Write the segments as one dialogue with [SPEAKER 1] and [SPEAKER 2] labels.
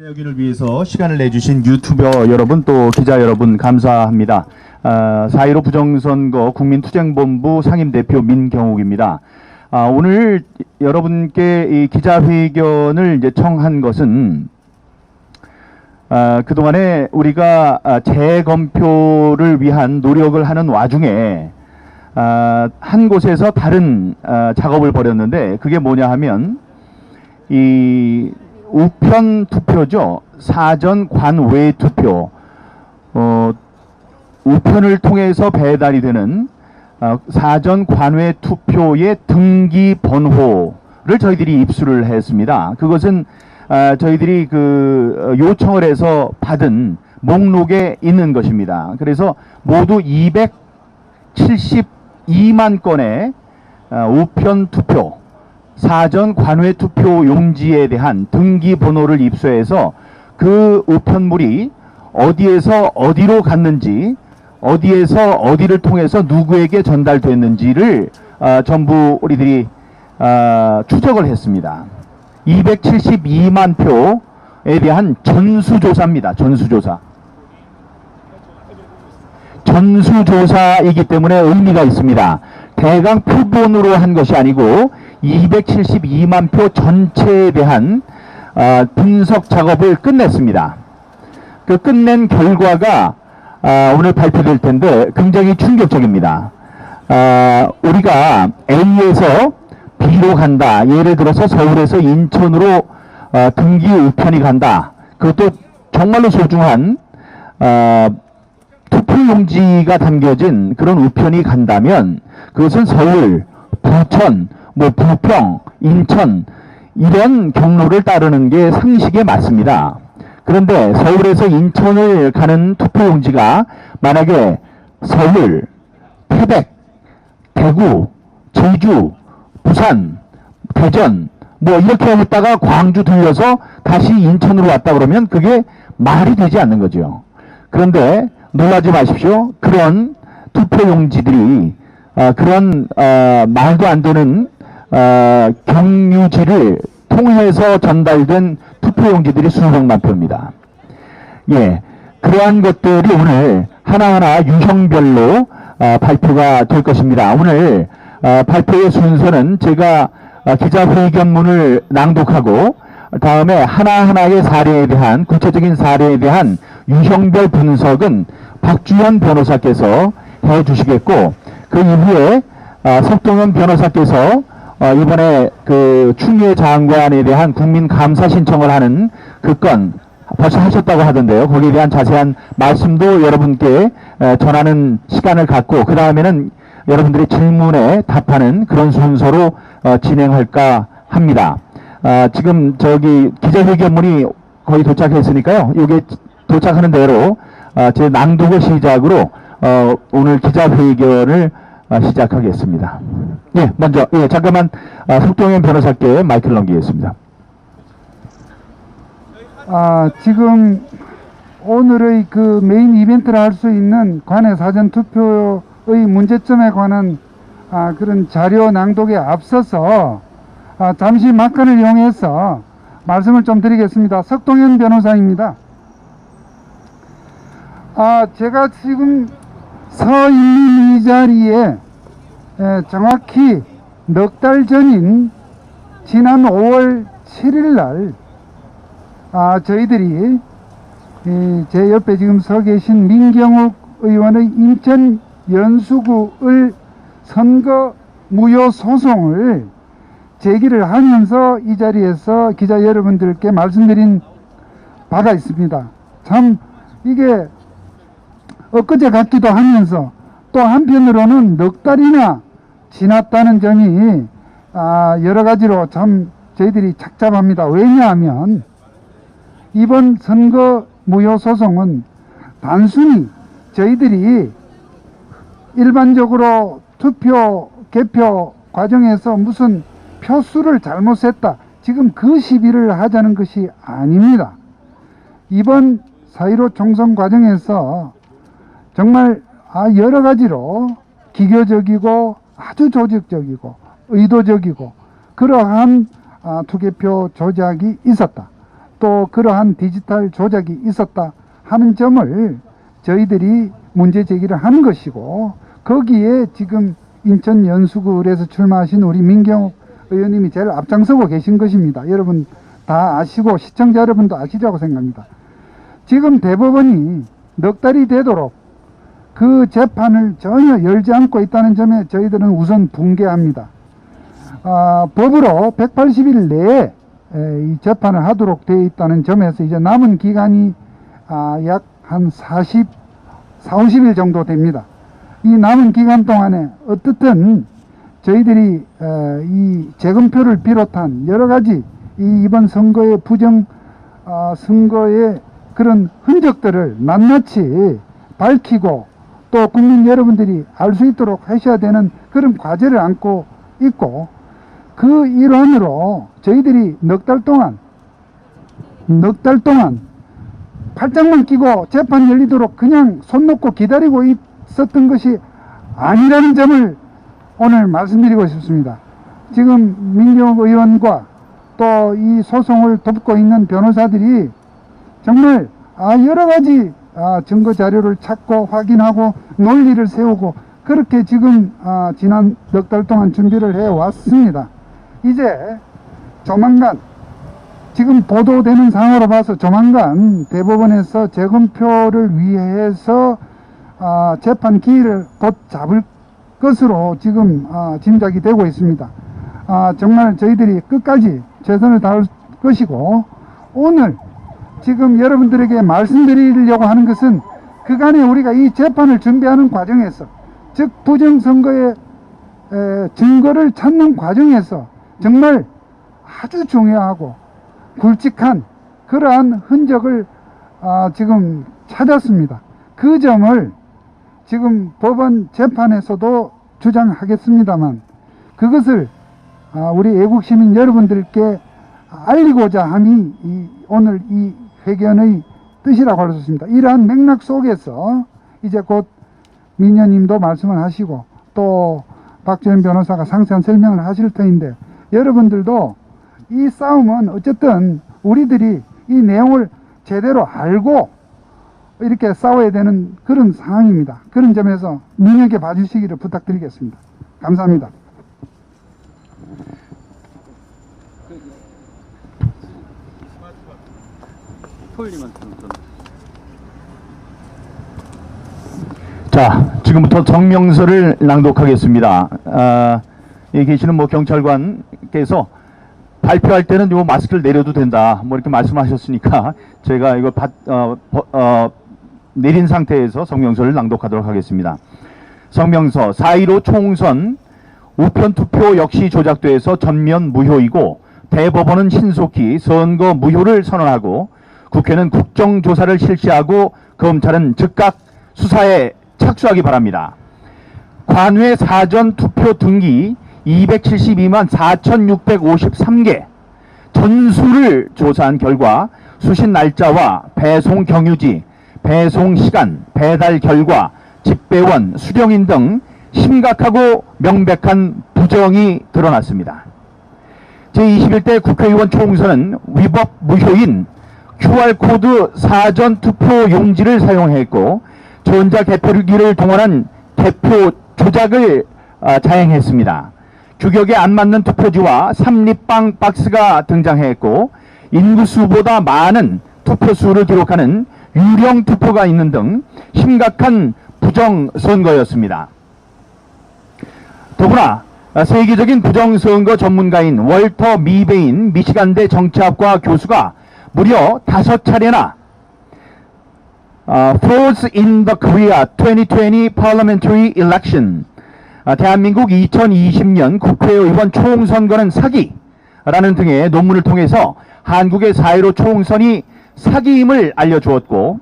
[SPEAKER 1] 여기를 위해서 시간을 내주신 유튜버 여러분 또 기자 여러분 감사합니다. 4.15 부정선거 국민투쟁본부 상임대표 민경욱입니다. 오늘 여러분께 이 기자회견을 이제 청한 것은 그동안에 우리가 재검표를 위한 노력을 하는 와중에 한 곳에서 다른 작업을 벌였는데 그게 뭐냐 하면 이 우편 투표죠. 사전 관외 투표. 우편을 통해서 배달이 되는 사전 관외 투표의 등기 번호를 저희들이 입수를 했습니다. 그것은 저희들이 그 요청을 해서 받은 목록에 있는 것입니다. 그래서 모두 272만 건의 우편 투표 사전 관외 투표 용지에 대한 등기 번호를 입수해서 그 우편물이 어디에서 어디로 갔는지 어디에서 어디를 통해서 누구에게 전달됐는지를 전부 우리들이 추적을 했습니다. 272만 표에 대한 전수조사입니다. 전수조사이기 때문에 의미가 있습니다. 대강 표본으로 한 것이 아니고 272만 표 전체에 대한 분석 작업을 끝냈습니다. 그 끝낸 결과가 오늘 발표될 텐데 굉장히 충격적입니다. 우리가 A에서 B로 간다. 예를 들어서 서울에서 인천으로 등기 우편이 간다. 그것도 정말로 소중한 투표용지가 담겨진 그런 우편이 간다면 그것은 서울, 부천, 부평, 인천 이런 경로를 따르는 게 상식에 맞습니다. 그런데 서울에서 인천을 가는 투표용지가 만약에 서울, 태백, 대구, 제주, 부산, 대전 이렇게 했다가 광주 들려서 다시 인천으로 왔다 그러면 그게 말이 되지 않는 거죠. 그런데 놀라지 마십시오. 그런 투표용지들이 그런 말도 안 되는 경유지를 통해서 전달된 투표용지들이 수백만 표입니다. 예, 그러한 것들이 오늘 하나하나 유형별로 발표가 될 것입니다. 오늘 발표의 순서는 제가 기자회견문을 낭독하고 다음에 하나하나의 사례에 대한 구체적인 사례에 대한 유형별 분석은 박주현 변호사께서 해주시겠고 그 이후에 석동현 변호사께서 이번에 그 추미애 장관에 대한 국민 감사 신청을 하는 그 건 벌써 하셨다고 하던데요. 거기에 대한 자세한 말씀도 여러분께 전하는 시간을 갖고 그 다음에는 여러분들의 질문에 답하는 그런 순서로 진행할까 합니다. 지금 저기 기자회견문이 거의 도착했으니까요. 이게 도착하는 대로 제 낭독을 시작으로 오늘 기자회견을 시작하겠습니다. 예, 먼저 잠깐만 석동현 변호사께 마이크를 넘기겠습니다.
[SPEAKER 2] 지금 오늘의 그 메인 이벤트를 할 수 있는 관외 사전 투표의 문제점에 관한 그런 자료 낭독에 앞서서 잠시 막간을 이용해서 말씀을 좀 드리겠습니다. 석동현 변호사입니다. 제가 지금 서 있는 이 자리에 정확히 넉 달 전인 지난 5월 7일 날 저희들이 제 옆에 지금 서 계신 민경욱 의원의 인천 연수구의 선거 무효 소송을 제기를 하면서 이 자리에서 기자 여러분들께 말씀드린 바가 있습니다. 참 이게 엊그제 같기도 하면서 또 한편으로는 넉 달이나 지났다는 점이 여러 가지로 참 저희들이 착잡합니다. 왜냐하면 이번 선거 무효 소송은 단순히 저희들이 일반적으로 투표 개표 과정에서 무슨 표수를 잘못했다 지금 그 시비를 하자는 것이 아닙니다. 이번 4.15 총선 과정에서 정말 여러 가지로 기교적이고 아주 조직적이고 의도적이고 그러한 투개표 조작이 있었다. 또 그러한 디지털 조작이 있었다 하는 점을 저희들이 문제 제기를 하는 것이고, 거기에 지금 인천 연수구에서 출마하신 우리 민경욱 의원님이 제일 앞장서고 계신 것입니다. 여러분 다 아시고 시청자 여러분도 아시리라고 생각합니다. 지금 대법원이 넉 달이 되도록 그 재판을 전혀 열지 않고 있다는 점에 저희들은 우선 붕괴합니다. 법으로 180일 내에 이 재판을 하도록 되어 있다는 점에서 이제 남은 기간이 약 한 50일 정도 됩니다. 이 남은 기간 동안에 어떻든 저희들이 이 재검표를 비롯한 여러 가지 이번 선거의 부정 선거의 그런 흔적들을 낱낱이 밝히고 또 국민 여러분들이 알 수 있도록 하셔야 되는 그런 과제를 안고 있고, 그 일환으로 저희들이 넉 달 동안 팔짱만 끼고 재판 열리도록 그냥 손 놓고 기다리고 있었던 것이 아니라는 점을 오늘 말씀드리고 싶습니다. 지금 민경욱 의원과 또 이 소송을 돕고 있는 변호사들이 정말 여러 가지 증거 자료를 찾고 확인하고 논리를 세우고 그렇게 지금 지난 넉 달 동안 준비를 해 왔습니다. 이제 조만간 지금 보도되는 상황으로 봐서 조만간 대법원에서 재검표를 위해서 재판 기일을 곧 잡을 것으로 지금 짐작이 되고 있습니다. 정말 저희들이 끝까지 최선을 다할 것이고, 오늘 지금 여러분들에게 말씀드리려고 하는 것은 그간에 우리가 이 재판을 준비하는 과정에서, 즉 부정선거의 증거를 찾는 과정에서 정말 아주 중요하고 굵직한 그러한 흔적을 지금 찾았습니다. 그 점을 지금 법원 재판에서도 주장하겠습니다만, 그것을 우리 애국시민 여러분들께 알리고자 함이 오늘 이 회견의 뜻이라고 할 수 있습니다. 이러한 맥락 속에서 이제 곧 민현님도 말씀을 하시고 또 박지원 변호사가 상세한 설명을 하실 터인데, 여러분들도 이 싸움은 어쨌든 우리들이 이 내용을 제대로 알고 이렇게 싸워야 되는 그런 상황입니다. 그런 점에서 눈여겨 봐주시기를 부탁드리겠습니다. 감사합니다.
[SPEAKER 1] 자, 지금부터 성명서를 낭독하겠습니다. 여기 계시는 경찰관께서 발표할 때는 요 마스크를 내려도 된다, 이렇게 말씀하셨으니까 제가 이걸 내린 상태에서 성명서를 낭독하도록 하겠습니다. 성명서. 4.15 총선 우편 투표 역시 조작돼서 전면 무효이고, 대법원은 신속히 선거 무효를 선언하고, 국회는 국정조사를 실시하고 검찰은 즉각 수사에 착수하기 바랍니다. 관외 사전 투표 등기 272만 4,653개 전수를 조사한 결과 수신 날짜와 배송 경유지, 배송 시간, 배달 결과, 집배원, 수령인 등 심각하고 명백한 부정이 드러났습니다. 제21대 국회의원 총선은 위법 무효인 QR코드 사전 투표 용지를 사용했고, 전자개표기를 동원한 개표 조작을 자행했습니다. 규격에 안 맞는 투표지와 삼립방 박스가 등장했고, 인구수보다 많은 투표수를 기록하는 유령 투표가 있는 등 심각한 부정선거였습니다. 더구나 세계적인 부정선거 전문가인 월터 미베인 미시간대 정치학과 교수가 무려 5차례나 Frauds in the Korea 2020 Parliamentary Election, 대한민국 2020년 국회의원 총선거는 사기라는 등의 논문을 통해서 한국의 4.15 총선이 사기임을 알려주었고,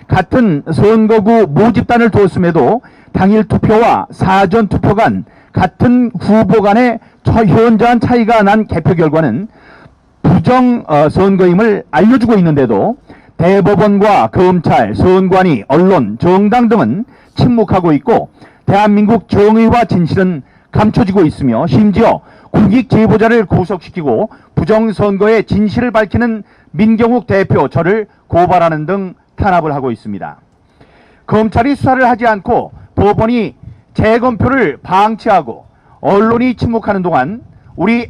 [SPEAKER 1] 같은 선거구 모집단을 두었음에도 당일 투표와 사전 투표 간 같은 후보 간의 현저한 차이가 난 개표 결과는 부정 선거임을 알려주고 있는데도 대법원과 검찰, 선관위, 언론, 정당 등은 침묵하고 있고, 대한민국 정의와 진실은 감춰지고 있으며, 심지어 공익 제보자를 구속시키고 부정선거의 진실을 밝히는 민경욱 대표 저를 고발하는 등 탄압을 하고 있습니다. 검찰이 수사를 하지 않고 법원이 재검표를 방치하고 언론이 침묵하는 동안 우리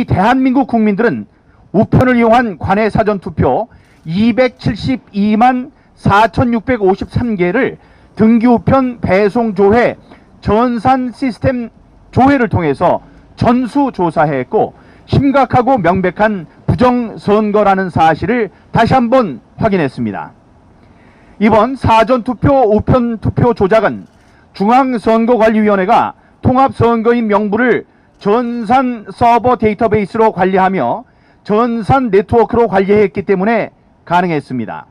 [SPEAKER 1] 대한민국 국민들은 우편을 이용한 관외 사전투표 272만 4,653개를 등기우편 배송조회 전산 시스템 조회를 통해서 전수조사했고 심각하고 명백한 부정선거라는 사실을 다시 한번 확인했습니다. 이번 사전투표 우편투표 조작은 중앙선거관리위원회가 통합선거인 명부를 전산 서버 데이터베이스로 관리하며 전산 네트워크로 관리했기 때문에 가능했습니다.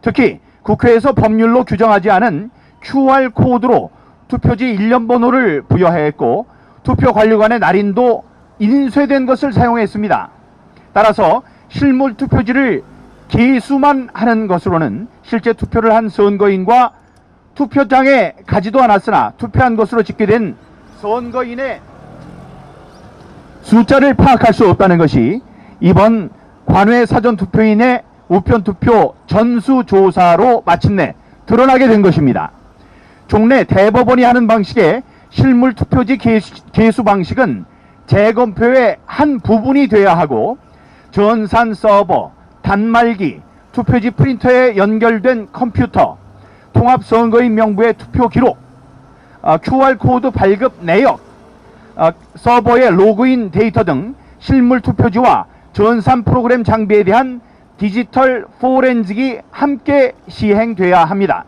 [SPEAKER 1] 특히 국회에서 법률로 규정하지 않은 QR코드로 투표지 일련 번호를 부여했고 투표관리관의 날인도 인쇄된 것을 사용했습니다. 따라서 실물 투표지를 개수만 하는 것으로는 실제 투표를 한 선거인과 투표장에 가지도 않았으나 투표한 것으로 집계된 선거인의 숫자를 파악할 수 없다는 것이 이번 관외 사전투표인의 우편투표 전수조사로 마침내 드러나게 된 것입니다. 종래 대법원이 하는 방식의 실물 투표지 개수 방식은 재검표의 한 부분이 돼야 하고 전산 서버, 단말기, 투표지 프린터에 연결된 컴퓨터, 통합선거인 명부의 투표 기록, QR코드 발급 내역, 서버의 로그인 데이터 등 실물 투표지와 전산 프로그램 장비에 대한 디지털 포렌식이 함께 시행돼야 합니다.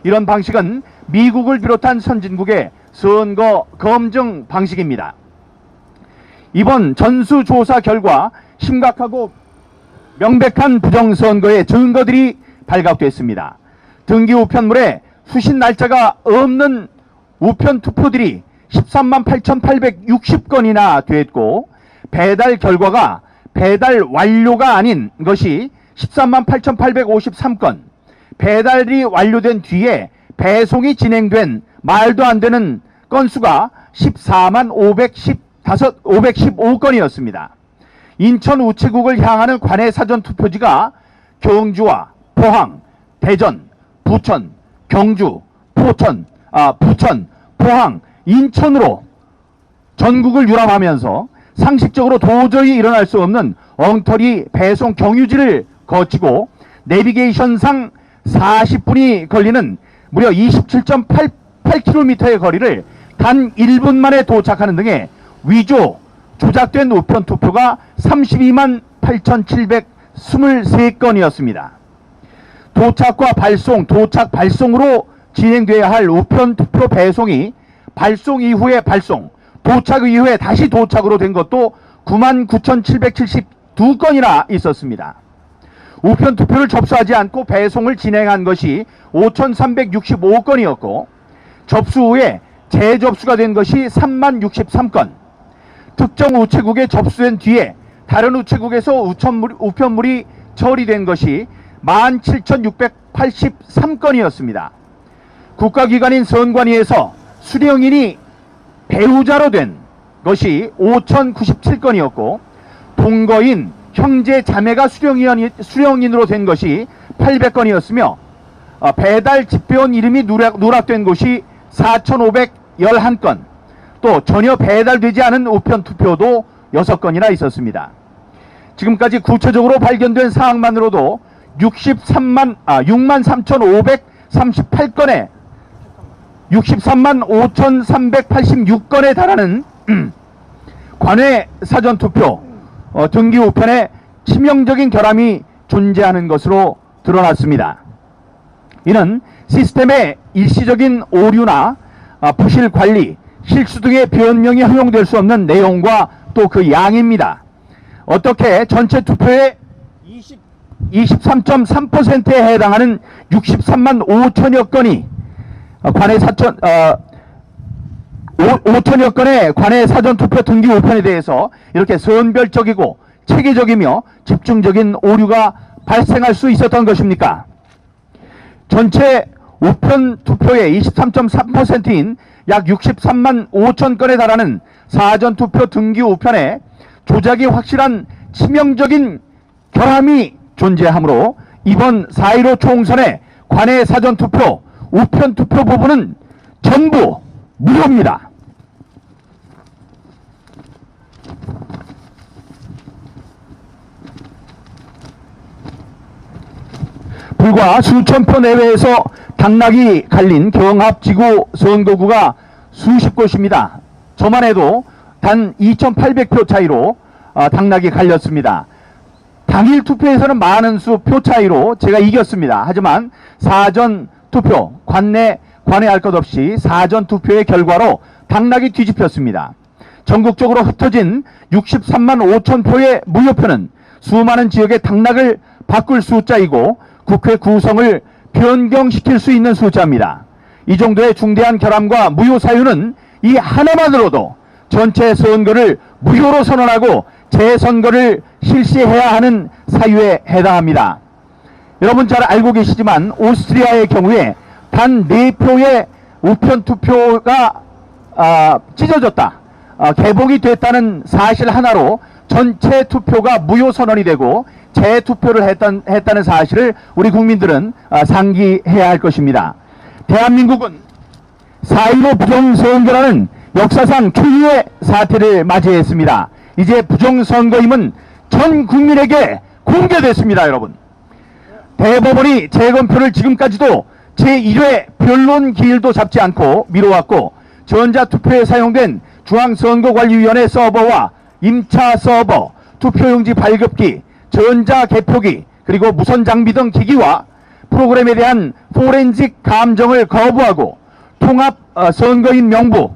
[SPEAKER 1] 이런 방식은 미국을 비롯한 선진국의 선거 검증 방식입니다. 이번 전수조사 결과 심각하고 명백한 부정선거의 증거들이 발각됐습니다. 등기 우편물에 수신 날짜가 없는 우편 투표들이 13만 8,860건이나 됐고 배달 결과가 배달 완료가 아닌 것이 13만 8,853건, 배달이 완료된 뒤에 배송이 진행된 말도 안 되는 건수가 14만 515건이었습니다. 인천 우체국을 향하는 관외 사전투표지가 경주와 포항, 대전, 부천, 경주, 부천, 포항, 인천으로 전국을 유람하면서 상식적으로 도저히 일어날 수 없는 엉터리 배송 경유지를 거치고 내비게이션상 40분이 걸리는 무려 27.88km의 거리를 단 1분 만에 도착하는 등의 위조, 조작된 우편 투표가 32만 8,723건이었습니다. 도착과 발송, 도착 발송으로 진행돼야 할 우편 투표 배송이 발송 이후에 발송, 도착 이후에 다시 도착으로 된 것도 99,772건이나 있었습니다. 우편 투표를 접수하지 않고 배송을 진행한 것이 5,365건이었고 접수 후에 재접수가 된 것이 3만 63건, 특정 우체국에 접수된 뒤에 다른 우체국에서 우편물이 처리된 것이 17,683건이었습니다. 국가기관인 선관위에서 수령인이 배우자로 된 것이 5,097건이었고 동거인, 형제, 자매가 수령인으로 된 것이 800건이었으며 배달 집배원 이름이 누락된 곳이 4,511건, 또 전혀 배달되지 않은 우편 투표도 6건이나 있었습니다. 지금까지 구체적으로 발견된 사항만으로도 63만 5,386건에 달하는 관외 사전투표 등기 우편에 치명적인 결함이 존재하는 것으로 드러났습니다. 이는 시스템의 일시적인 오류나 부실 관리, 실수 등의 변명이 허용될 수 없는 내용과 또 그 양입니다. 어떻게 전체 투표의 23.3%에 해당하는 63만 5천여 건이 5천여 건의 관외 사전투표 등기 우편에 대해서 이렇게 선별적이고 체계적이며 집중적인 오류가 발생할 수 있었던 것입니까? 전체 우편 투표의 23.3%인 약 63만 5천 건에 달하는 사전투표 등기 우편에 조작이 확실한 치명적인 결함이 존재하므로 이번 4.15 총선의 관내 사전투표, 우편투표 부분은 전부 무효입니다. 불과 수천 표 내외에서 당락이 갈린 경합지구 선거구가 수십 곳입니다. 저만 해도 단 2,800표 차이로 당락이 갈렸습니다. 당일 투표에서는 많은 수 표 차이로 제가 이겼습니다. 하지만 사전 투표, 관내할 것 없이 사전 투표의 결과로 당락이 뒤집혔습니다. 전국적으로 흩어진 63만 5천 표의 무효표는 수많은 지역의 당락을 바꿀 숫자이고 국회 구성을 변경시킬 수 있는 숫자입니다. 이 정도의 중대한 결함과 무효 사유는 이 하나만으로도 전체 선거를 무효로 선언하고 재선거를 실시해야 하는 사유에 해당합니다. 여러분 잘 알고 계시지만 오스트리아의 경우에 단 4표의 우편 투표가 찢어졌다, 개복이 됐다는 사실 하나로 전체 투표가 무효 선언이 되고 재투표를 했다는 사실을 우리 국민들은 상기해야 할 것입니다. 대한민국은 4.15 부정선거라는 역사상 초유의 사태를 맞이했습니다. 이제 부정선거임은 전 국민에게 공개됐습니다. 여러분, 대법원이 재검표를 지금까지도 제1회 변론 기일도 잡지 않고 미뤄왔고, 전자투표에 사용된 중앙선거관리위원회 서버와 임차 서버, 투표용지 발급기, 전자개표기, 그리고 무선 장비 등 기기와 프로그램에 대한 포렌식 감정을 거부하고 통합 선거인 명부,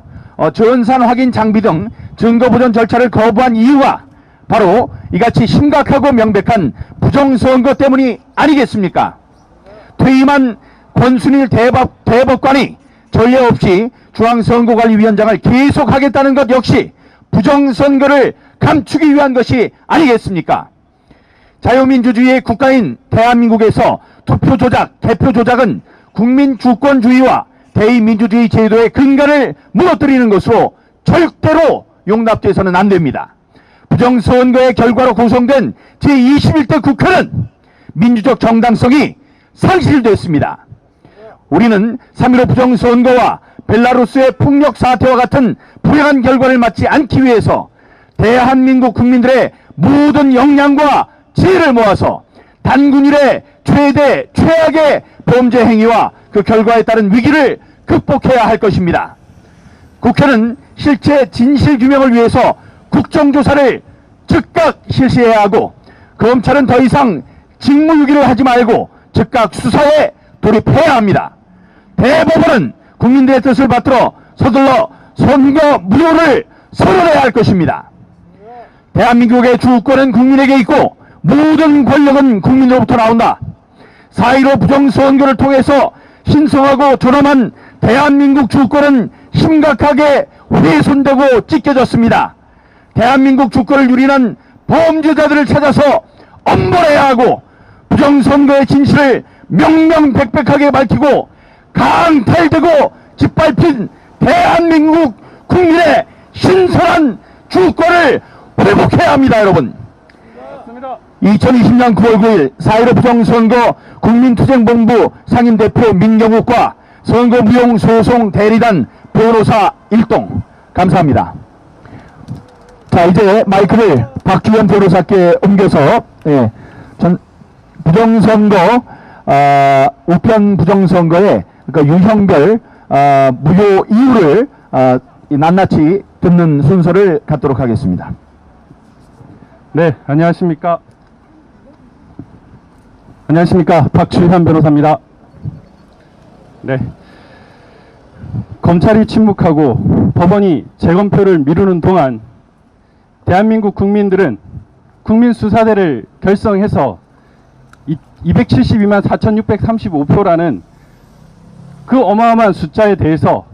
[SPEAKER 1] 전산 확인 장비 등 증거 보존 절차를 거부한 이유가 바로 이같이 심각하고 명백한 부정선거 때문이 아니겠습니까? 퇴임한 권순일 대법관이 전례 없이 중앙선거관리위원장을 계속하겠다는 것 역시 부정선거를 감추기 위한 것이 아니겠습니까? 자유민주주의의 국가인 대한민국에서 투표 조작, 개표 조작은 국민 주권주의와 대의민주주의 제도의 근간을 무너뜨리는 것으로 절대로 용납돼서는 안 됩니다. 부정선거의 결과로 구성된 제21대 국회는 민주적 정당성이 상실됐습니다. 우리는 3.15 부정선거와 벨라루스의 폭력 사태와 같은 불행한 결과를 맞지 않기 위해서 대한민국 국민들의 모든 역량과 지혜를 모아서 단군일의 최악의 범죄 행위와 그 결과에 따른 위기를 극복해야 할 것입니다. 국회는 실체 진실 규명을 위해서 국정조사를 즉각 실시해야 하고, 검찰은 더 이상 직무유기를 하지 말고 즉각 수사에 돌입해야 합니다. 대법원은 국민들의 뜻을 받들어 서둘러 선거 무효를 선언해야 할 것입니다. 대한민국의 주권은 국민에게 있고 모든 권력은 국민으로부터 나온다. 4.15 부정선거를 통해서 신성하고 존엄한 대한민국 주권은 심각하게 훼손되고 찢겨졌습니다. 대한민국 주권을 유린한 범죄자들을 찾아서 엄벌해야 하고, 부정선거의 진실을 명명백백하게 밝히고 강탈되고 짓밟힌 대한민국 국민의 신선한 주권을 회복해야 합니다. 여러분, 2020년 9월 9일 4.15 부정선거 국민투쟁본부 상임대표 민경욱과 선거무용소송 대리단 변호사 일동, 감사합니다. 자, 이제 마이크를 박주현 변호사께 옮겨서 부정선거, 우편 부정선거의 유형별 무효 이유를 낱낱이 듣는 순서를 갖도록 하겠습니다.
[SPEAKER 3] 네, 안녕하십니까. 박주현 변호사입니다. 네. 검찰이 침묵하고 법원이 재검표를 미루는 동안 대한민국 국민들은 국민수사대를 결성해서 272만 4,635표라는 그 어마어마한 숫자에 대해서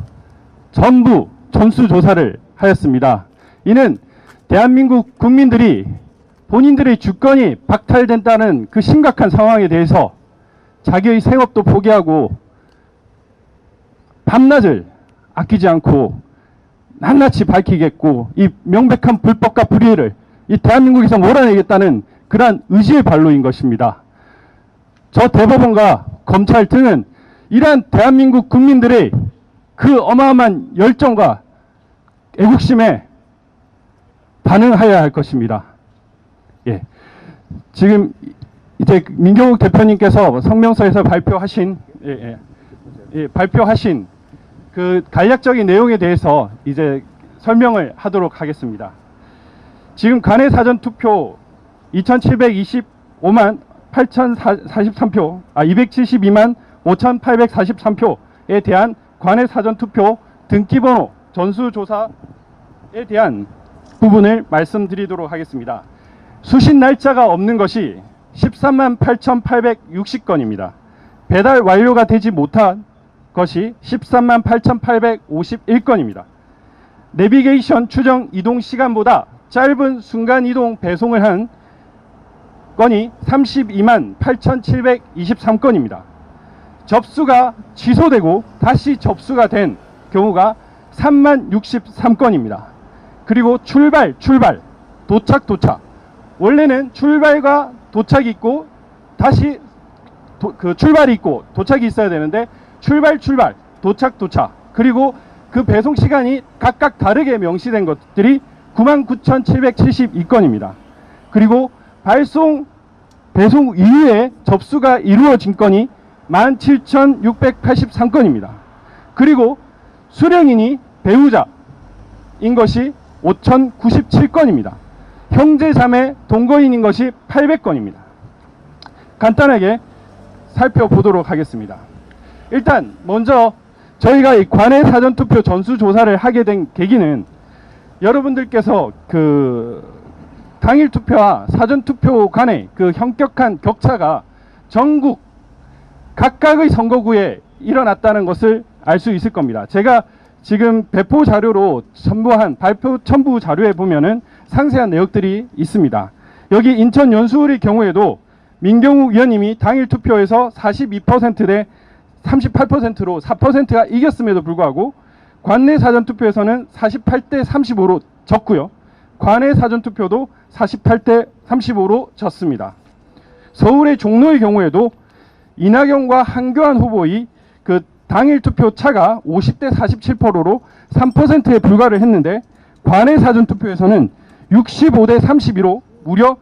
[SPEAKER 3] 전부 전수조사를 하였습니다. 이는 대한민국 국민들이 본인들의 주권이 박탈된다는 그 심각한 상황에 대해서 자기의 생업도 포기하고 밤낮을 아끼지 않고 낱낱이 밝히겠고 이 명백한 불법과 불의를 이 대한민국에서 몰아내겠다는 그러한 의지의 발로인 것입니다. 저 대법원과 검찰 등은 이러한 대한민국 국민들의 그 어마어마한 열정과 애국심에 반응하여야 할 것입니다. 예. 지금 이제 민경욱 대표님께서 성명서에서 발표하신 발표하신 그 간략적인 내용에 대해서 이제 설명을 하도록 하겠습니다. 지금 관내 사전 투표 2,725만 8,043표, 272만 5,843표에 대한 관내 사전 투표 등기번호 전수조사에 대한 부분을 말씀드리도록 하겠습니다. 수신 날짜가 없는 것이 13만 8,860건입니다. 배달 완료가 되지 못한 것이 13만 8,851건입니다. 내비게이션 추정 이동 시간보다 짧은 순간 이동 배송을 한 건이 32만 8,723건입니다. 접수가 취소되고 다시 접수가 된 경우가 3만 63건입니다. 그리고 출발, 도착. 원래는 출발과 도착이 있고 다시 출발이 있고 도착이 있어야 되는데 출발, 도착. 그리고 그 배송 시간이 각각 다르게 명시된 것들이 99,772건입니다. 그리고 배송 이후에 접수가 이루어진 건이 17,683건입니다. 그리고 수령인이 배우자인 것이 5,097건입니다. 형제자매 동거인인 것이 800건입니다. 간단하게 살펴보도록 하겠습니다. 일단 먼저 저희가 이 관내 사전투표 전수조사를 하게 된 계기는 여러분들께서 그 당일 투표와 사전투표 간의 그 현격한 격차가 전국 각각의 선거구에 일어났다는 것을 알 수 있을 겁니다. 제가 지금 배포 자료로 첨부한 발표 첨부 자료에 보면은 상세한 내역들이 있습니다. 여기 인천 연수울의 경우에도 민경욱 의원님이 당일 투표에서 42%대 38%로 4%가 이겼음에도 불구하고 관내 사전투표에서는 48대 35로 졌고요. 관내 사전투표도 48대 35로 졌습니다. 서울의 종로의 경우에도 이낙연과 한교안 후보의 그 당일 투표 차가 50대 47%로 3%에 불과를 했는데 관내 사전투표에서는 65대 32로 무려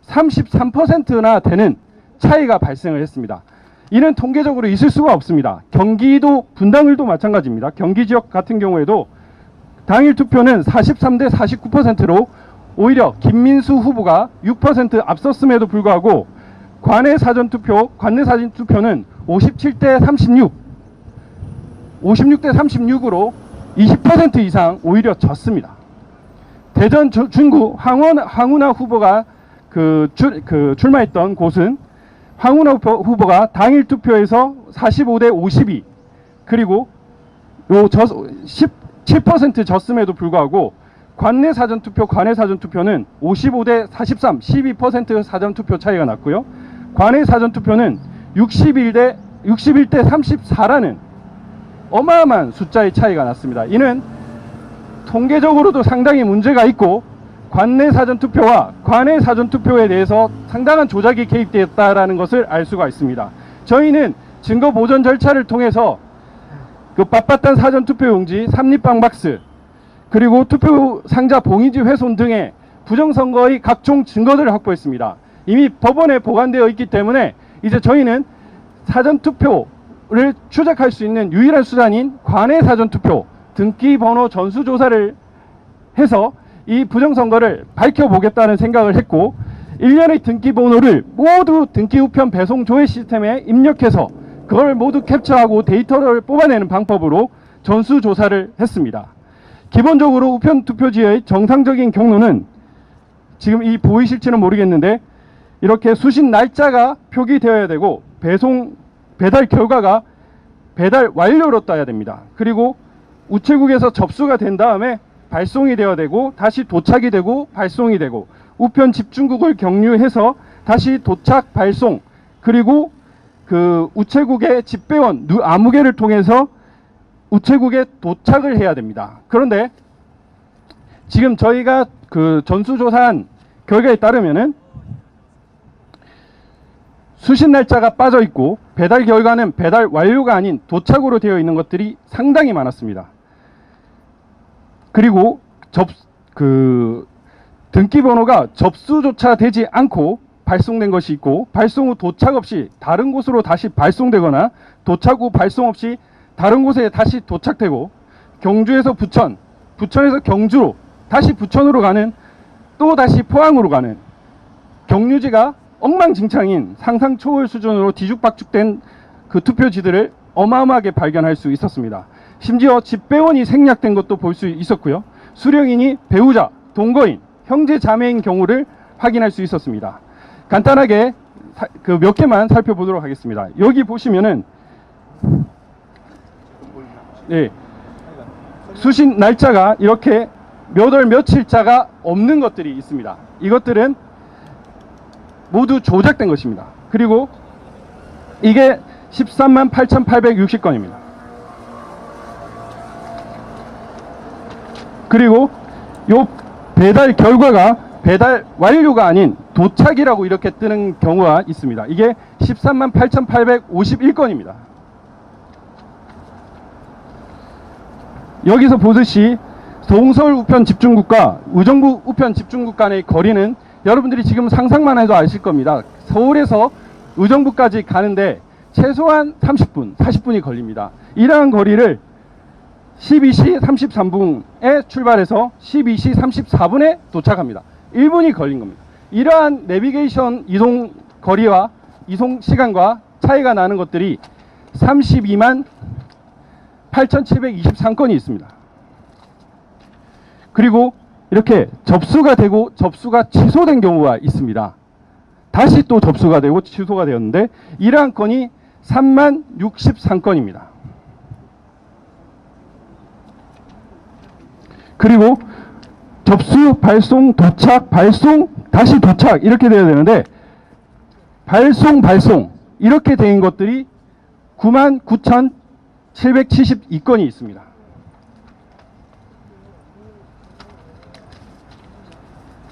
[SPEAKER 3] 33%나 되는 차이가 발생을 했습니다. 이는 통계적으로 있을 수가 없습니다. 경기도 분당을도 마찬가지입니다. 경기 지역 같은 경우에도 당일 투표는 43대 49%로 오히려 김민수 후보가 6% 앞섰음에도 불구하고 관내 사전투표는 57대 36, 56대 36으로 20% 이상 오히려 졌습니다. 대전 중구 황운하 후보가 출마했던 곳은 황운하 후보가 당일 투표에서 45대 52 그리고 17% 졌음에도 불구하고 관내 사전투표는 55대 43, 12% 사전투표 차이가 났고요. 관내 사전투표는 61대 34라는 어마어마한 숫자의 차이가 났습니다. 이는 통계적으로도 상당히 문제가 있고 관내 사전투표와 관내 사전투표에 대해서 상당한 조작이 개입되었다는 것을 알 수가 있습니다. 저희는 증거 보전 절차를 통해서 그 빳빳한 사전투표용지, 삼립방 박스, 그리고 투표 상자 봉인지 훼손 등의 부정선거의 각종 증거들을 확보했습니다. 이미 법원에 보관되어 있기 때문에 이제 저희는 사전투표를 추적할 수 있는 유일한 수단인 관내 사전투표 등기번호 전수조사를 해서 이 부정선거를 밝혀보겠다는 생각을 했고 1년의 등기번호를 모두 등기우편 배송 조회 시스템에 입력해서 그걸 모두 캡처하고 데이터를 뽑아내는 방법으로 전수조사를 했습니다. 기본적으로 우편 투표지의 정상적인 경로는 지금 이 보이실지는 모르겠는데 이렇게 수신 날짜가 표기되어야 되고 배달 결과가 배달 완료로 떠야 됩니다. 그리고 우체국에서 접수가 된 다음에 발송이 되어야 되고 다시 도착이 되고 발송이 되고 우편 집중국을 경유해서 다시 도착 발송 그리고 그 우체국의 집배원 아무개를 통해서 우체국에 도착을 해야 됩니다. 그런데 지금 저희가 그 전수조사한 결과에 따르면은 수신 날짜가 빠져 있고 배달 결과는 배달 완료가 아닌 도착으로 되어 있는 것들이 상당히 많았습니다. 그리고 등기번호가 접수조차 되지 않고 발송된 것이 있고, 발송 후 도착 없이 다른 곳으로 다시 발송되거나 도착 후 발송 없이 다른 곳에 다시 도착되고, 경주에서 부천, 부천에서 경주로 다시 부천으로 가는, 또 다시 포항으로 가는 경유지가 엉망진창인 상상 초월 수준으로 뒤죽박죽된 그 투표지들을 어마어마하게 발견할 수 있었습니다. 심지어 집배원이 생략된 것도 볼 수 있었고요. 수령인이 배우자, 동거인, 형제 자매인 경우를 확인할 수 있었습니다. 간단하게 그 몇 개만 살펴보도록 하겠습니다. 여기 보시면은 수신 날짜가 이렇게 몇 월 며칠자가 없는 것들이 있습니다. 이것들은 모두 조작된 것입니다. 그리고 이게 13만 8,860건입니다. 그리고 요 배달 결과가 배달 완료가 아닌 도착이라고 이렇게 뜨는 경우가 있습니다. 이게 13만 8,851건입니다. 여기서 보듯이 동서울 우편 집중국과 의정부 우편 집중국 간의 거리는 여러분들이 지금 상상만 해도 아실 겁니다. 서울에서 의정부까지 가는데 최소한 30분, 40분이 걸립니다. 이러한 거리를 12시 33분에 출발해서 12시 34분에 도착합니다. 1분이 걸린 겁니다. 이러한 내비게이션 이동 거리와 이동 시간과 차이가 나는 것들이 32만 8,723건이 있습니다. 그리고 이렇게 접수가 되고 접수가 취소된 경우가 있습니다. 다시 또 접수가 되고 취소가 되었는데 이러한 건이 3만 63건입니다. 그리고 접수, 발송, 도착, 발송, 다시 도착 이렇게 돼야 되는데 발송 이렇게 된 것들이 9만 9,772건이 있습니다.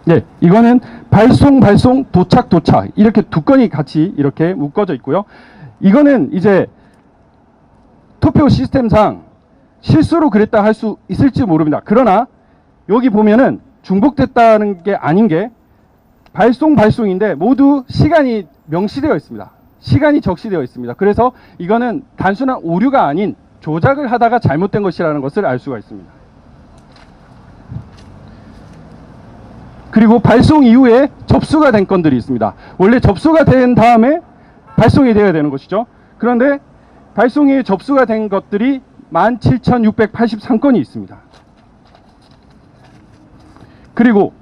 [SPEAKER 3] 네, 이거는 발송, 도착 이렇게 두 건이 같이 이렇게 묶어져 있고요. 이거는 이제 투표 시스템상 실수로 그랬다 할 수 있을지 모릅니다. 그러나 여기 보면은 중복됐다는 게 아닌 게 발송인데 모두 시간이 명시되어 있습니다. 시간이 적시되어 있습니다. 그래서 이거는 단순한 오류가 아닌 조작을 하다가 잘못된 것이라는 것을 알 수가 있습니다. 그리고 발송 이후에 접수가 된 건들이 있습니다. 원래 접수가 된 다음에 발송이 되어야 되는 것이죠. 그런데 발송 이후에 접수가 된 것들이 17,683건이 있습니다. 그리고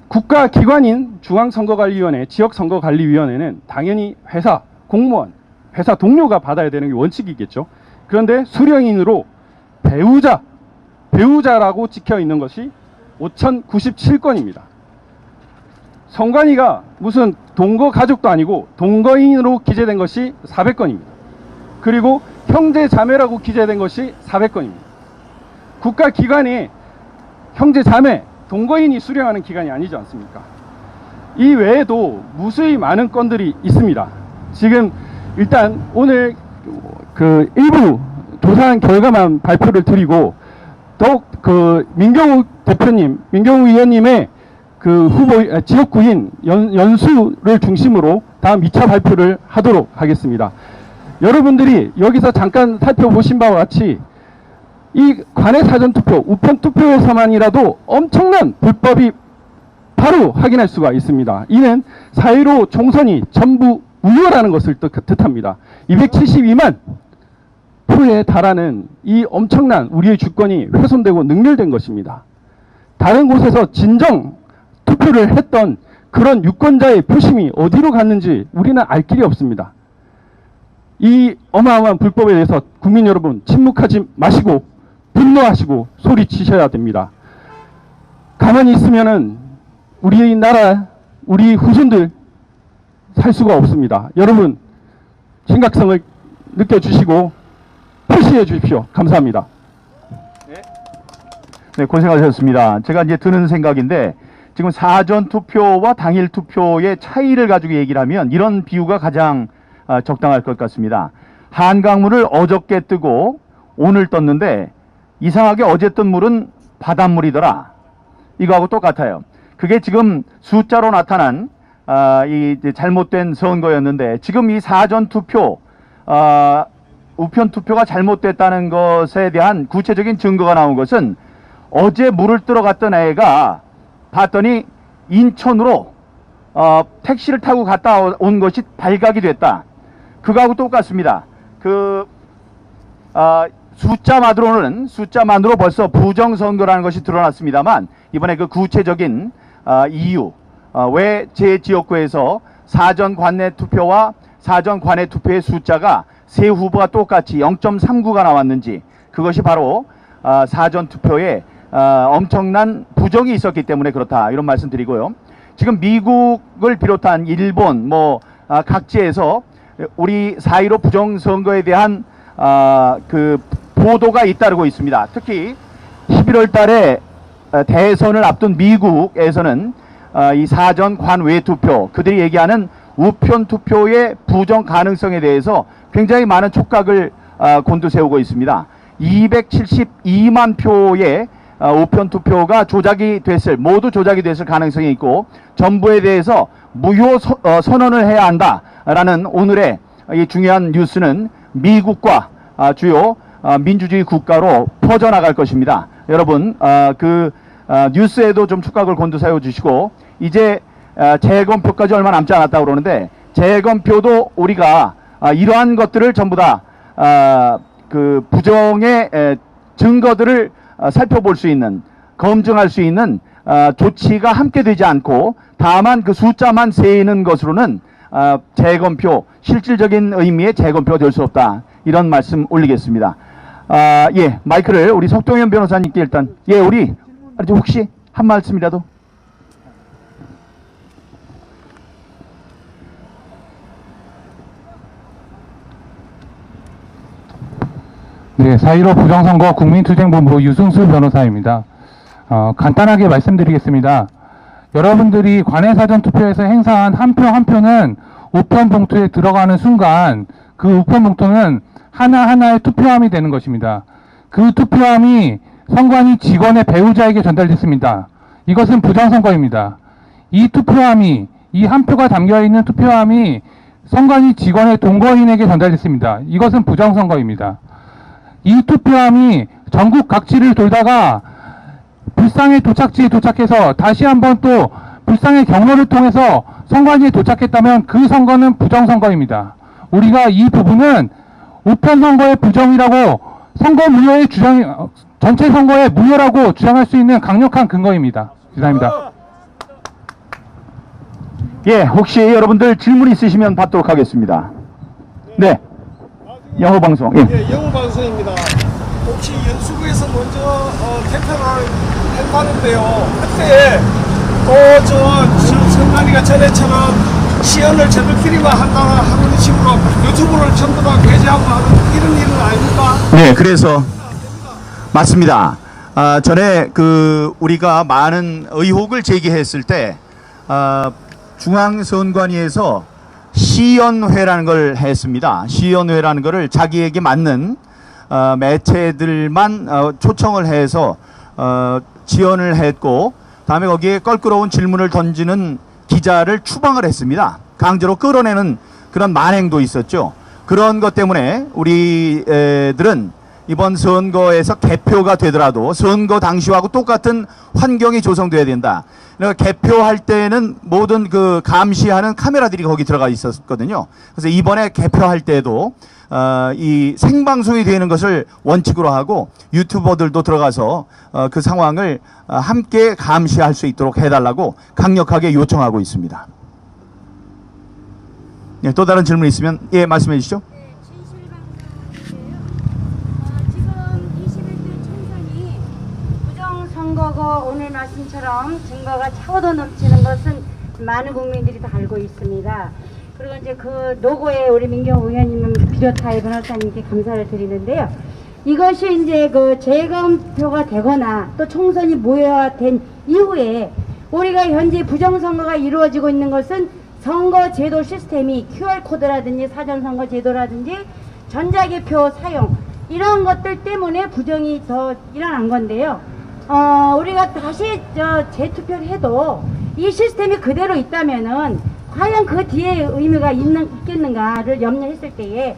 [SPEAKER 3] 국가기관인 중앙선거관리위원회, 지역선거관리위원회는 당연히 회사, 공무원, 회사 동료가 받아야 되는 게 원칙이겠죠. 그런데 수령인으로 배우자라고 찍혀 있는 것이 5,097건입니다. 선관위가 무슨 동거 가족도 아니고 동거인으로 기재된 것이 400건입니다. 그리고 형제 자매라고 기재된 것이 400건입니다. 국가기관이 형제 자매, 동거인이 수령하는 기관이 아니지 않습니까? 이 외에도 무수히 많은 건들이 있습니다. 지금 일단 오늘 그 일부 조사한 결과만 발표를 드리고 더욱 그 민경욱 의원님의 그 후보 지역구인 연수를 중심으로 다음 2차 발표를 하도록 하겠습니다. 여러분들이 여기서 잠깐 살펴보신 바와 같이 이 관내 사전투표, 우편투표에서만이라도 엄청난 불법이 바로 확인할 수가 있습니다. 이는 4.15 총선이 전부 무효라는 것을 뜻합니다. 272만 표에 달하는 이 엄청난 우리의 주권이 훼손되고 능멸된 것입니다. 다른 곳에서 진정 투표를 했던 그런 유권자의 표심이 어디로 갔는지 우리는 알 길이 없습니다. 이 어마어마한 불법에 대해서 국민 여러분 침묵하지 마시고 분노하시고 소리치셔야 됩니다. 가만히 있으면은 우리 나라, 우리 후손들 살 수가 없습니다. 여러분 심각성을 느껴주시고 성취해 주십시오. 감사합니다.
[SPEAKER 1] 네, 고생하셨습니다. 제가 이제 드는 생각인데 지금 사전 투표와 당일 투표의 차이를 가지고 얘기를 하면 이런 비유가 가장 적당할 것 같습니다. 한강물을 어저께 뜨고 오늘 떴는데 이상하게 어제 뜬 물은 바닷물이더라. 이거하고 똑같아요. 그게 지금 숫자로 나타난 이 잘못된 선거였는데 지금 이 사전 투표, 우편 투표가 잘못됐다는 것에 대한 구체적인 증거가 나온 것은 어제 물을 뜨러 갔던 애가 봤더니 인천으로 택시를 타고 갔다 온 것이 발각이 됐다. 그거하고 똑같습니다. 숫자만으로 벌써 부정선거라는 것이 드러났습니다만 이번에 그 구체적인 이유, 왜 제 지역구에서 사전 관내 투표와 사전 관외 투표의 숫자가 세 후보가 똑같이 0.39가 나왔는지, 그것이 바로 사전 투표에 엄청난 부정이 있었기 때문에 그렇다, 이런 말씀 드리고요. 지금 미국을 비롯한 일본 각지에서 우리 4.15 부정선거에 대한 그 보도가 잇따르고 있습니다. 특히 11월 달에 대선을 앞둔 미국에서는 이 사전 관외 투표, 그들이 얘기하는 우편 투표의 부정 가능성에 대해서 굉장히 많은 촉각을 곤두세우고 있습니다. 272만 표의 우편 투표가 모두 조작이 됐을 가능성이 있고, 정부에 대해서 무효 선언을 해야 한다라는 오늘의 이 중요한 뉴스는 미국과 주요 민주주의 국가로 퍼져나갈 것입니다. 여러분, 뉴스에도 좀 촉각을 곤두세워 주시고, 이제 재검표까지 얼마 남지 않았다고 그러는데, 재검표도 우리가 이러한 것들을 전부 다 그 부정의 증거들을 살펴볼 수 있는, 검증할 수 있는 조치가 함께 되지 않고 다만 그 숫자만 세이는 것으로는 재검표, 실질적인 의미의 재검표가 될 수 없다, 이런 말씀 올리겠습니다. 예, 마이크를 우리 석동현 변호사님께 일단, 예, 우리 혹시 한 말씀이라도.
[SPEAKER 4] 네, 4.15 부정선거 국민투쟁본부 유승수 변호사입니다. 간단하게 말씀드리겠습니다. 여러분들이 관외 사전투표에서 행사한 한 표 한 표는 우편 봉투에 들어가는 순간 그 우편 봉투는 하나하나의 투표함이 되는 것입니다. 그 투표함이 선관위 직원의 배우자에게 전달됐습니다. 이것은 부정선거입니다. 이 투표함이, 이 한 표가 담겨있는 투표함이 선관위 직원의 동거인에게 전달됐습니다. 이것은 부정선거입니다. 이 투표함이 전국 각지를 돌다가 불상의 도착지에 도착해서 다시 한번 또 불상의 경로를 통해서 선관위에 도착했다면 그 선거는 부정선거입니다. 우리가 이 부분은 우편선거의 부정이라고, 선거 무효의 전체 선거의 무효라고 주장할 수 있는 강력한 근거입니다. 이상입니다.
[SPEAKER 1] 예, 혹시 여러분들 질문 있으시면 받도록 하겠습니다. 네, 영어 방송. 예.
[SPEAKER 5] 예, 영어 방송입니다. 혹시 연수구에서 먼저 개표를 했다는데요. 그때 선관위가 전에처럼 시연을 저들끼리만 한다고 하는 식으로 유튜브를 전부 다 게재하고 하는 이런 일은 아닙니까?
[SPEAKER 1] 네, 그래서 맞습니다. 전에 우리가 많은 의혹을 제기했을 때 중앙선관위에서 시연회라는 걸 했습니다. 시연회라는 거를 자기에게 맞는 매체들만 초청을 해서 지원을 했고, 다음에 거기에 껄끄러운 질문을 던지는 기자를 추방을 했습니다. 강제로 끌어내는 그런 만행도 있었죠. 그런 것 때문에 우리들은 이번 선거에서 개표가 되더라도 선거 당시하고 똑같은 환경이 조성돼야 된다. 그러니까 개표할 때는 모든 감시하는 카메라들이 거기 들어가 있었거든요. 그래서 이번에 개표할 때도 이 생방송이 되는 것을 원칙으로 하고 유튜버들도 들어가서 그 상황을 함께 감시할 수 있도록 해달라고 강력하게 요청하고 있습니다. 네, 또 다른 질문 있으면 예, 말씀해 주시죠.
[SPEAKER 6] 네, 진실방송인데요. 지금 21대 총선이 부정선거고 오늘 말씀처럼 증거가 차고도 넘치는 것은 많은 국민들이 다 알고 있습니다. 그리고 이제 그 노고에 우리 민경욱 의원님은 비롯하여 변호사님께 감사를 드리는데요. 이것이 이제 그 재검표가 되거나 또 총선이 모여된 이후에 우리가 현재 부정선거가 이루어지고 있는 것은 선거제도 시스템이 QR코드라든지 사전선거 제도라든지 전자개표 사용 이런 것들 때문에 부정이 더 일어난 건데요. 우리가 다시 재투표를 해도 이 시스템이 그대로 있다면은 과연 그 뒤에 의미가 있겠는가를 염려했을 때에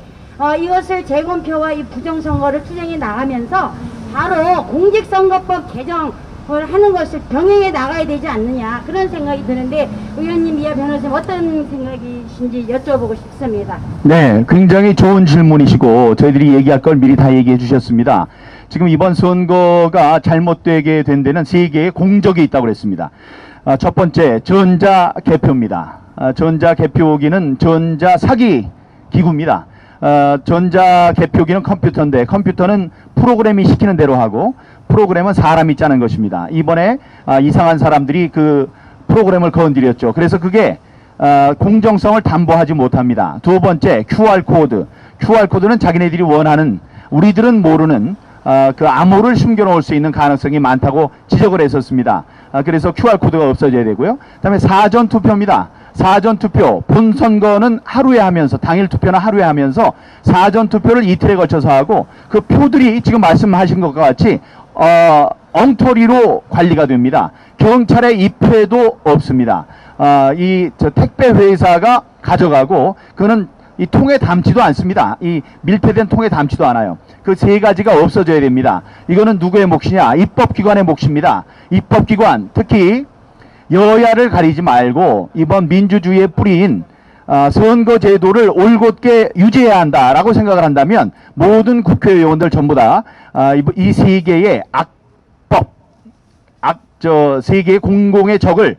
[SPEAKER 6] 이것을 재검표와 이 부정선거를 투쟁해 나가면서 바로 공직선거법 개정을 하는 것을 병행해 나가야 되지 않느냐 그런 생각이 드는데 의원님 이하 변호사님 어떤 생각이신지 여쭤보고 싶습니다.
[SPEAKER 1] 네, 굉장히 좋은 질문이시고 저희들이 얘기할 걸 미리 다 얘기해 주셨습니다. 지금 이번 선거가 잘못되게 된 데는 세 개의 공적이 있다고 그랬습니다. 첫 번째 전자개표입니다. 전자개표기는 전자사기 기구입니다. 전자개표기는 컴퓨터인데 컴퓨터는 프로그램이 시키는 대로 하고 프로그램은 사람이 짜는 것입니다. 이번에 이상한 사람들이 그 프로그램을 건드렸죠. 그래서 그게 공정성을 담보하지 못합니다. 두 번째 QR코드. QR코드는 자기네들이 원하는 우리들은 모르는 그 암호를 숨겨놓을 수 있는 가능성이 많다고 지적을 했었습니다. 그래서 QR코드가 없어져야 되고요. 그 다음에 사전투표입니다. 사전투표, 본선거는 하루에 하면서 당일 투표는 하루에 하면서 사전투표를 이틀에 걸쳐서 하고 그 표들이 지금 말씀하신 것과 같이 엉터리로 관리가 됩니다. 경찰의 입회도 없습니다. 저 택배 회사가 가져가고 그거는 이 통에 담지도 않습니다. 이 밀폐된 통에 담지도 않아요. 그 세 가지가 없어져야 됩니다. 이거는 누구의 몫이냐? 입법기관의 몫입니다. 입법기관, 특히 여야를 가리지 말고 이번 민주주의의 뿌리인 선거제도를 올곧게 유지해야 한다라고 생각을 한다면 모든 국회의원들 전부 다 이 세 개의 세 개의 공공의 적을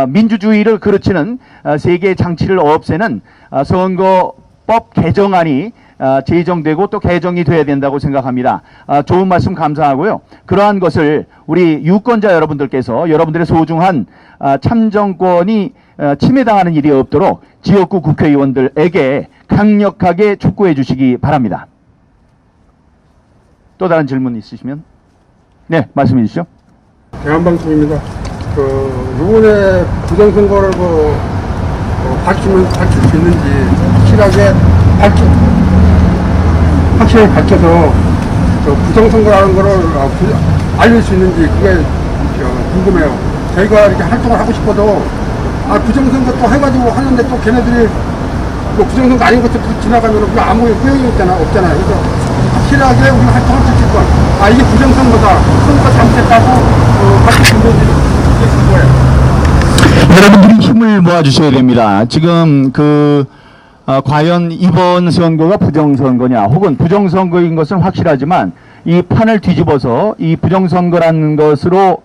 [SPEAKER 1] 민주주의를 그르치는 세 개의 장치를 없애는 선거법 개정안이 제정되고 또 개정이 돼야 된다고 생각합니다. 좋은 말씀 감사하고요. 그러한 것을 우리 유권자 여러분들께서 여러분들의 소중한 참정권이 침해당하는 일이 없도록 지역구 국회의원들에게 강력하게 촉구해 주시기 바랍니다. 또 다른 질문 있으시면 네, 말씀해 주시죠.
[SPEAKER 7] 대한방송입니다. 이번에 부정선거를 밝힐 수 있는지 확실하게 밝혀서 부정선거라는 거를 알릴 수 있는지 그게 궁금해요. 저희가 이렇게 활동을 하고 싶어도 부정선거 또 해가지고 하는데 또 걔네들이 부정선거 아닌 것도 지나가면 그게 아무 소용이 없잖아요. 그래서 확실하게 우리 활동을 지킬 것. 이게 부정선거다. 선거 잘못했다고 밝힐 수 있는지 이게 궁금해요.
[SPEAKER 1] 여러분들이 힘을 모아주셔야 됩니다. 지금 과연 이번 선거가 부정선거냐 혹은 부정선거인 것은 확실하지만 이 판을 뒤집어서 이 부정선거라는 것으로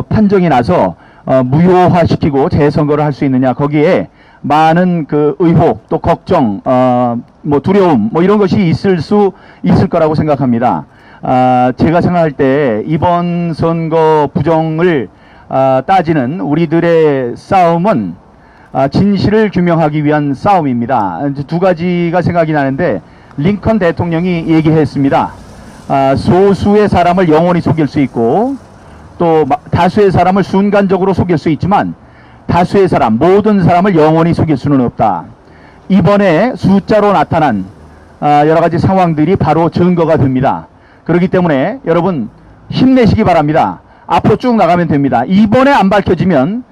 [SPEAKER 1] 판정이 나서 무효화시키고 재선거를 할 수 있느냐 거기에 많은 그 의혹 또 걱정 두려움 이런 것이 있을 거라고 생각합니다. 제가 생각할 때 이번 선거 부정을 따지는 우리들의 싸움은 진실을 규명하기 위한 싸움입니다. 두 가지가 생각이 나는데 링컨 대통령이 얘기했습니다. 소수의 사람을 영원히 속일 수 있고 또 다수의 사람을 순간적으로 속일 수 있지만 다수의 사람, 모든 사람을 영원히 속일 수는 없다. 이번에 숫자로 나타난 여러 가지 상황들이 바로 증거가 됩니다. 그렇기 때문에 여러분 힘내시기 바랍니다. 앞으로 쭉 나가면 됩니다. 이번에 안 밝혀지면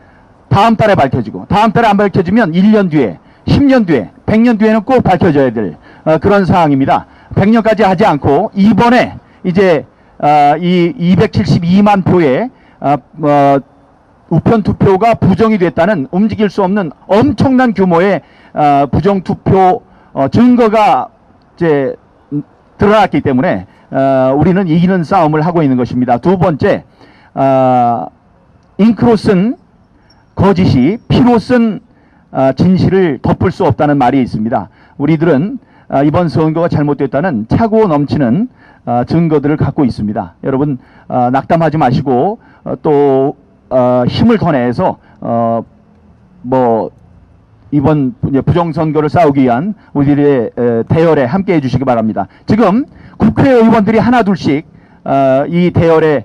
[SPEAKER 1] 다음 달에 밝혀지고 다음 달에 안 밝혀지면 1년 뒤에 10년 뒤에 100년 뒤에는 꼭 밝혀져야 될 그런 상황입니다. 100년까지 하지 않고 이번에 이제 이 272만 표의 우편 투표가 부정이 됐다는 움직일 수 없는 엄청난 규모의 부정 투표 증거가 이제 드러났기 때문에 우리는 이기는 싸움을 하고 있는 것입니다. 두 번째, 잉크로 쓴 거짓이 피로 쓴 진실을 덮을 수 없다는 말이 있습니다. 우리들은 이번 선거가 잘못됐다는 차고 넘치는 증거들을 갖고 있습니다. 여러분 낙담하지 마시고 또 힘을 더 내서 이번 이제 부정선거를 싸우기 위한 우리들의 대열에 함께 해주시기 바랍니다. 지금 국회의원들이 하나둘씩 이 대열에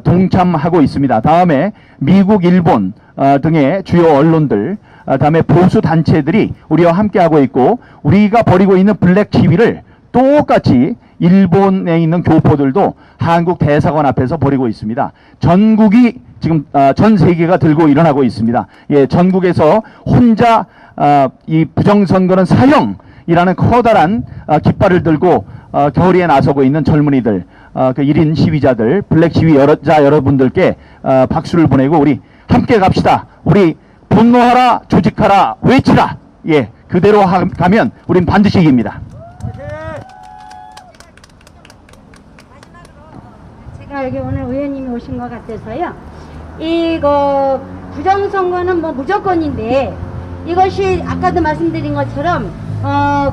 [SPEAKER 1] 동참하고 있습니다. 다음에 미국, 일본 등의 주요 언론들, 다음에 보수 단체들이 우리와 함께하고 있고, 우리가 벌이고 있는 블랙 시위를 똑같이 일본에 있는 교포들도 한국 대사관 앞에서 벌이고 있습니다. 전국이 지금 전 세계가 들고 일어나고 있습니다. 예, 전국에서 혼자 이 부정선거는 사형이라는 커다란 깃발을 들고 겨울에 나서고 있는 젊은이들, 그 1인 시위자들, 블랙 시위자 여러분들께 박수를 보내고 우리 함께 갑시다. 우리 분노하라, 조직하라, 외치라. 예, 그대로 가면 우린 반드시 이깁니다.
[SPEAKER 6] 제가 여기 오늘 의원님이 오신 것 같아서요. 이거 부정선거는 뭐 무조건인데, 이것이 아까도 말씀드린 것처럼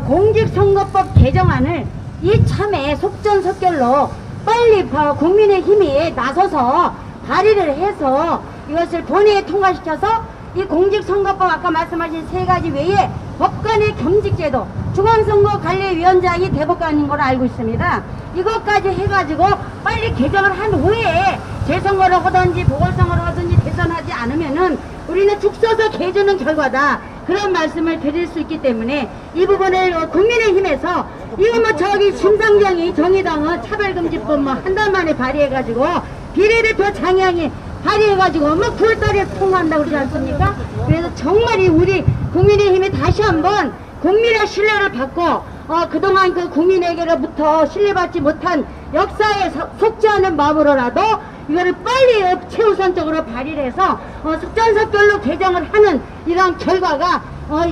[SPEAKER 6] 공직선거법 개정안을 이참에 속전속결로 빨리 국민의힘이 나서서 발의를 해서 이것을 본회의에 통과시켜서 이 공직선거법 아까 말씀하신 3가지 외에 법관의 겸직제도, 중앙선거관리위원장이 대법관인 걸 알고 있습니다. 이것까지 해가지고 빨리 개정을 한 후에 재선거를 하든지 보궐선거를 하든지 대선하지 않으면은 우리는 죽 서서 개주는 결과다, 그런 말씀을 드릴 수 있기 때문에 이 부분을 국민의힘에서 이거 뭐 저기 심상정이 정의당은 차별금지법 뭐 한 달 만에 발의해가지고 비례대표 장양이 발의해가지고 뭐 9월달에 통과한다고 그러지 않습니까? 그래서 정말 이 우리 국민의힘이 다시 한번 국민의 신뢰를 받고 그동안 그 국민에게로부터 신뢰받지 못한 역사에 속지 않은 마음으로라도 이거를 빨리 최우선적으로 발의를 해서 속전속결로 개정을 하는 이런 결과가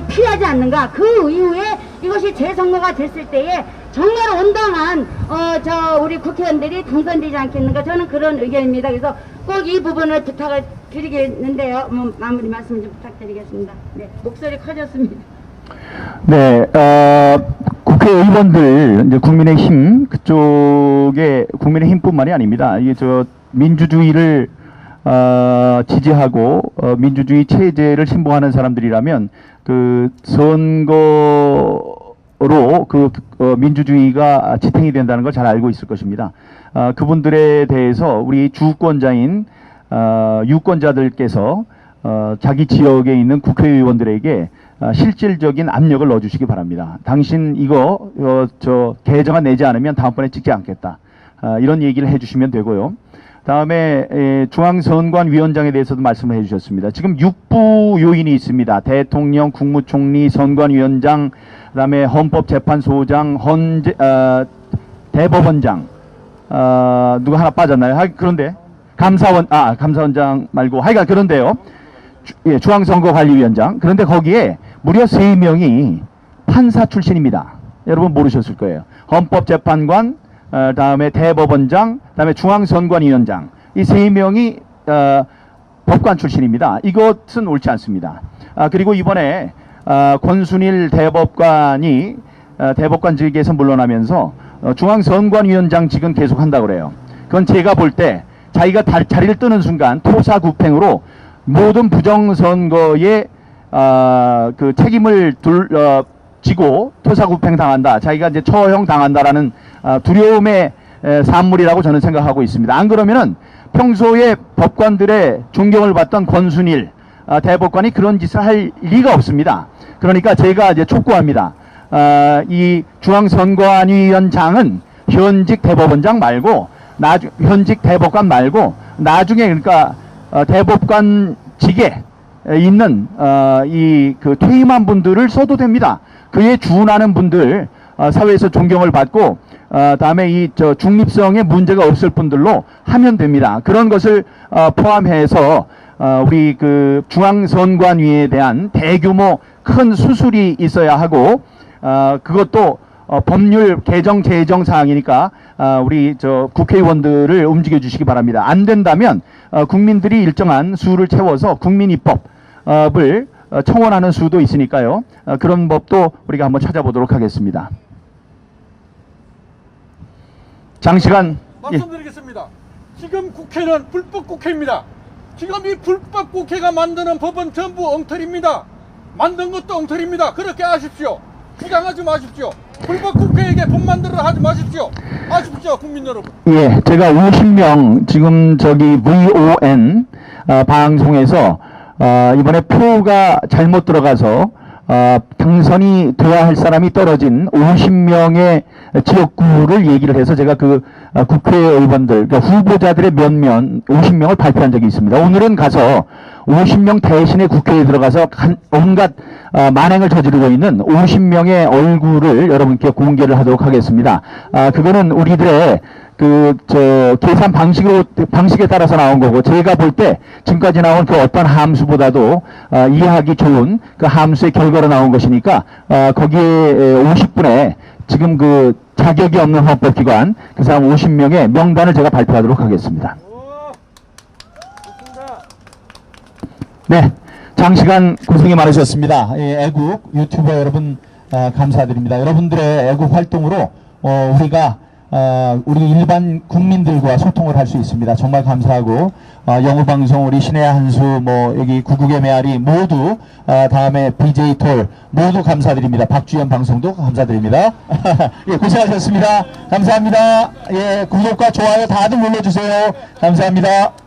[SPEAKER 6] 필요하지 않는가. 그 이후에 이것이 재선거가 됐을 때에 정말 온당한 우리 국회의원들이 당선되지 않겠는가, 저는 그런 의견입니다. 그래서 꼭 이 부분을 부탁을 드리겠는데요. 마무리 말씀 좀 부탁드리겠습니다. 네, 목소리 커졌습니다.
[SPEAKER 1] 네, 국회의원들, 이제 국민의힘 그쪽에 국민의힘뿐만이 아닙니다. 이게 민주주의를 지지하고 민주주의 체제를 신봉하는 사람들이라면 그 선거로 민주주의가 지탱이 된다는 걸 잘 알고 있을 것입니다. 그분들에 대해서 우리 주권자인 유권자들께서 자기 지역에 있는 국회의원들에게 실질적인 압력을 넣어주시기 바랍니다. 당신 이거 개정안 내지 않으면 다음번에 찍지 않겠다, 이런 얘기를 해주시면 되고요. 다음에 중앙선관위원장에 대해서도 말씀을 해주셨습니다. 지금 6부 요인이 있습니다. 대통령, 국무총리, 선관위원장, 그다음에 헌법재판소장, 대법원장, 누가 하나 빠졌나요? 그런데 감사원장 말고 하여간 그런데요. 중앙선거관리위원장. 그런데 거기에 무려 3명이 판사 출신입니다. 여러분 모르셨을 거예요. 헌법재판관, 다음에 대법원장, 다음에 중앙선관위원장, 이 3명이 법관 출신입니다. 이것은 옳지 않습니다. 그리고 이번에 권순일 대법관이 대법관직에서 물러나면서 중앙선관위원장직은 계속 한다고 그래요. 그건 제가 볼 때 자기가 자리를 뜨는 순간 토사구팽으로 모든 부정선거에 그 책임을 지고 토사구팽 당한다, 자기가 이제 처형 당한다라는 두려움의 산물이라고 저는 생각하고 있습니다. 안 그러면은 평소에 법관들의 존경을 받던 권순일 대법관이 그런 짓을 할 리가 없습니다. 그러니까 제가 이제 촉구합니다. 이 중앙선관위원장은 현직 대법원장 말고 현직 대법관 말고 나중에 그러니까 대법관직에 있는 그 퇴임한 분들을 써도 됩니다. 그에 준하는 분들, 사회에서 존경을 받고 다음에 이 중립성에 문제가 없을 분들로 하면 됩니다. 그런 것을 포함해서 우리 그 중앙선관위에 대한 대규모 큰 수술이 있어야 하고, 그것도 법률 개정 제정 사항이니까 우리 국회의원들을 움직여 주시기 바랍니다. 안 된다면 국민들이 일정한 수를 채워서 국민입법을 청원하는 수도 있으니까요. 그런 법도 우리가 한번 찾아보도록 하겠습니다. 장시간
[SPEAKER 5] 말씀드리겠습니다. 지금 국회는 불법 국회입니다. 지금 이 불법 국회가 만드는 법은 전부 엉터리입니다.
[SPEAKER 7] 만든 것도 엉터리입니다. 그렇게 아십시오. 주장하지 마십시오. 불법 국회에게 돈 만들어 하지 마십시오. 아십시오, 국민 여러분.
[SPEAKER 1] 예, 제가 50명 지금 저기 VON 방송에서 이번에 표가 잘못 들어가서 당선이 돼야 할 사람이 떨어진 50명의 지역구를 얘기를 해서 제가 그 국회의원들, 그러니까 후보자들의 면면 50명을 발표한 적이 있습니다. 오늘은 가서 50명 대신에 국회에 들어가서 온갖 만행을 저지르고 있는 50명의 얼굴을 여러분께 공개를 하도록 하겠습니다. 그거는 우리들의 계산 방식에 따라서 나온 거고, 제가 볼 때 지금까지 나온 그 어떤 함수보다도 이해하기 좋은 그 함수의 결과로 나온 것이니까, 거기에 50분에 지금 그 자격이 없는 헌법기관 그 사람 50명의 명단을 제가 발표하도록 하겠습니다. 네, 장시간 고생이 많으셨습니다. 애국 유튜버 여러분 감사드립니다. 여러분들의 애국 활동으로 우리가 우리 일반 국민들과 소통을 할 수 있습니다. 정말 감사하고, 영우방송 우리 신의 한수 여기 구국의 메아리 모두, 다음에 BJ톨 모두 감사드립니다. 박주연 방송도 감사드립니다. 예, 고생하셨습니다. 감사합니다. 예, 구독과 좋아요 다들 눌러주세요. 감사합니다.